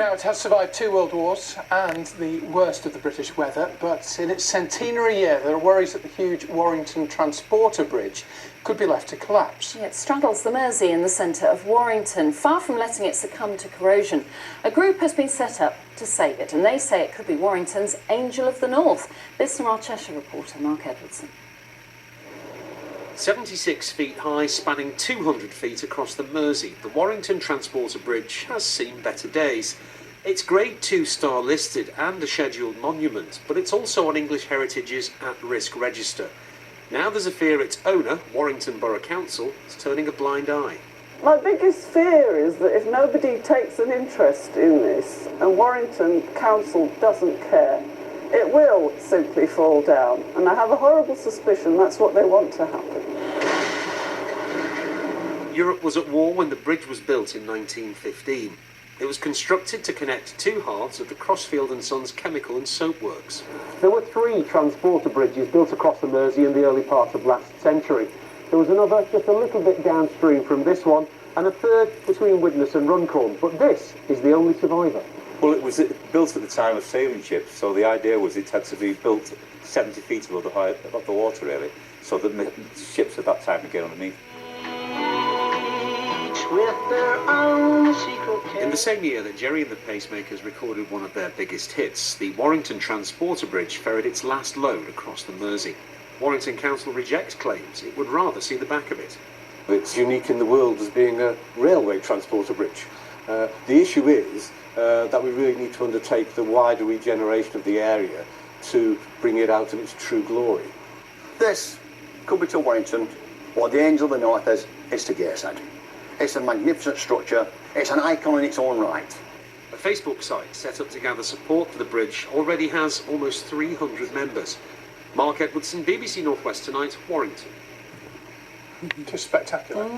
Now, it has survived 2 world wars and the worst of the British weather, but in its centenary year, there are worries that the huge Warrington Transporter Bridge could be left to collapse. It straddles the Mersey in the centre of Warrington, far from letting it succumb to corrosion. A group has been set up to save it, and they say it could be Warrington's Angel of the North. This from our Cheshire reporter, Mark Edwardson. 76 feet high, spanning 200 feet across the Mersey, the Warrington Transporter Bridge has seen better days. It's Grade 2 star listed and a scheduled monument, but it's also on English Heritage's at-risk register. Now there's a fear its owner, Warrington Borough Council, is turning a blind eye. My biggest fear is that if nobody takes an interest in this and Warrington Council doesn't care, it will simply fall down, and I have a horrible suspicion that's what they want to happen. Europe was at war when the bridge was built in 1915. It was constructed to connect 2 halves of the Crossfield and Sons chemical and soap works. There were 3 transporter bridges built across the Mersey in the early part of last century. There was another just a little bit downstream from this one, and a third between Widnes and Runcorn, but this is the only survivor. Well, it was built at the time of sailing ships, so the idea was it had to be built 70 feet above the water, really, so that the ships at that time could get underneath. In the same year that Jerry and the Pacemakers recorded one of their biggest hits, the Warrington Transporter Bridge ferried its last load across the Mersey. Warrington Council rejects claims it would rather see the back of it. It's unique in the world as being a railway transporter bridge. The issue is that we really need to undertake the wider regeneration of the area to bring it out in its true glory. This could be to Warrington what the Angel of the North is to Gateshead. It's a magnificent structure, it's an icon in its own right. A Facebook site set up to gather support for the bridge already has almost 300 members. Mark Edwardson, BBC North West Tonight, Warrington. Just spectacular.